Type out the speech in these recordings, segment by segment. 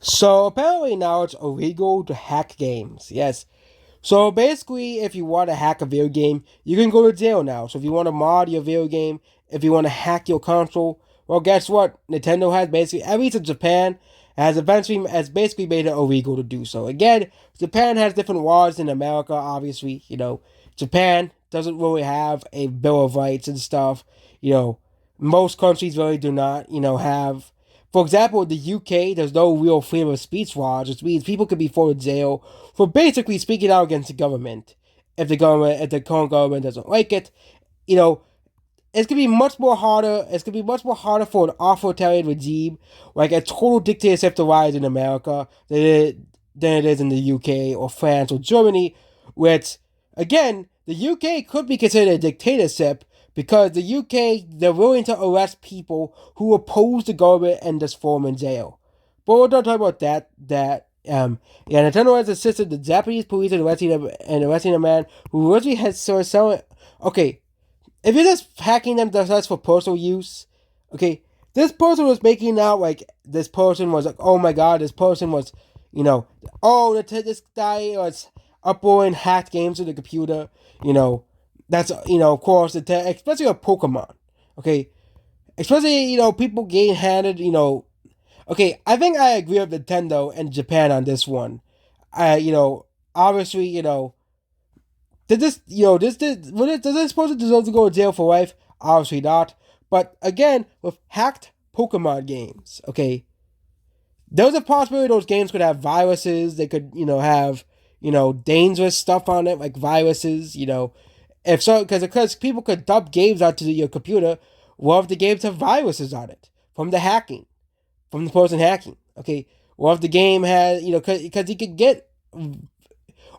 So apparently now it's illegal to hack games. Yes. So basically, if you want to hack a video game, you can go to jail now. So if you want to mod your video game, if you want to hack your console, well, guess what? Nintendo has basically, at least in Japan, has basically made it illegal to do so. Again, Japan has different laws than America. Obviously, Japan doesn't really have a bill of rights and stuff. You know, most countries really do not. Have, for example, the UK, there's no real freedom of speech laws, which means people could be thrown in jail for basically speaking out against the government. If the current government doesn't like it, you know, it's gonna be much more harder. It's gonna be much more harder for an authoritarian regime, like a total dictatorship, to rise in America than it is in the UK or France or Germany, which again the UK could be considered a dictatorship because the UK, they're willing to arrest people who oppose the government and just throw them in jail. But we're not talking about that. Nintendo has assisted the Japanese police in arresting a man who originally had started selling. Okay, if you're just hacking them just for personal use, okay, this person was making out like this person was like, oh my god, this person was, you know, this guy was uploading hacked games to the computer, you know, that's, of course, especially a Pokemon, okay, especially, people getting handed, okay, I think I agree with Nintendo and Japan on this one. Obviously, did this, does this person deserve to go to jail for life? Obviously not. But again, with hacked Pokemon games, okay, there's a possibility those games could have viruses. They could, have, dangerous stuff on it, like viruses, if so, because people could dump games onto your computer, well, if the games have viruses on it from the hacking, from the person hacking, okay, well, if the game has, because you could get,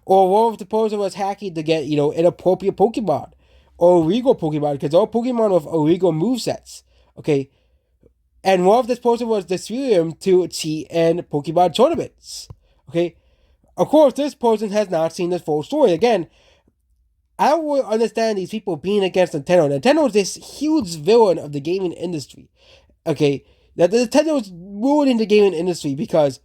or what if the person was hacking to get, inappropriate Pokemon or illegal Pokemon, because all Pokemon with illegal movesets, okay, and what if this person was disputing him to cheat in Pokemon tournaments, okay. Of course, this person has not seen the full story. Again, I don't really understand these people being against Nintendo. Nintendo is this huge villain of the gaming industry. Okay, that Nintendo is ruining the gaming industry because,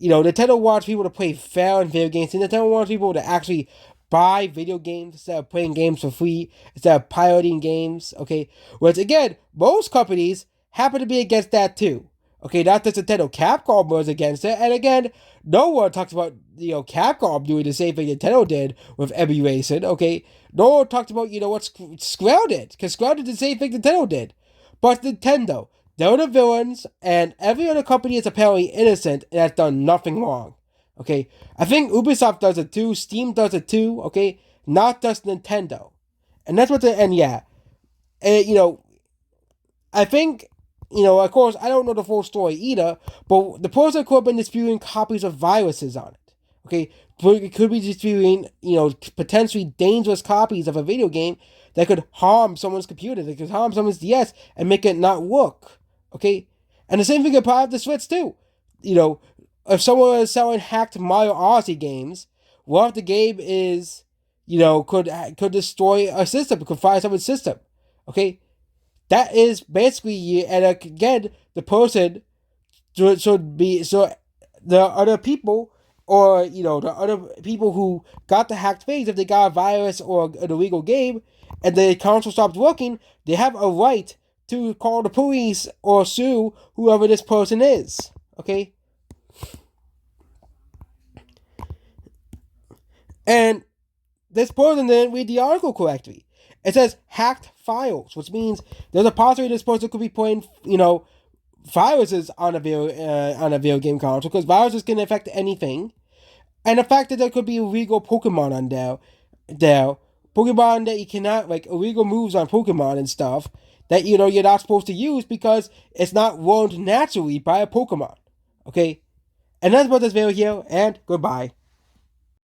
Nintendo wants people to play fair in video games, and Nintendo wants people to actually buy video games instead of playing games for free, instead of pirating games. Okay, which again, most companies happen to be against that too. Okay, not just Nintendo, Capcom was against it, and again, no one talks about Capcom doing the same thing Nintendo did with Emmy Racing. Okay, no one talks about what Square did, because Square did the same thing Nintendo did, but Nintendo, they're the villains, and every other company is apparently innocent and has done nothing wrong. Okay, I think Ubisoft does it too, Steam does it too. Okay, not just Nintendo, and that's what and yeah, and, I think, of course, I don't know the full story either, but the person could have been disputing copies of viruses on it. Okay, it could be disputing, potentially dangerous copies of a video game that could harm someone's computer, that could harm someone's DS and make it not work. Okay, and the same thing applies to the Switch too. If someone is selling hacked Mario Odyssey games, what if the game is, could destroy a system, could fire someone's system? Okay, that is basically, and again, the person should be, so the other people, or the other people who got the hacked things, if they got a virus or an illegal game and the console stopped working, they have a right to call the police or sue whoever this person is. Okay, and this person didn't read the article correctly. It says hacked files, which means there's a possibility this person could be putting, viruses on a video game console, because viruses can affect anything, and the fact that there could be illegal Pokemon on there, Pokemon that you cannot, like illegal moves on Pokemon and stuff that you're not supposed to use because it's not learned naturally by a Pokemon. Okay, and that's about this video here, and goodbye.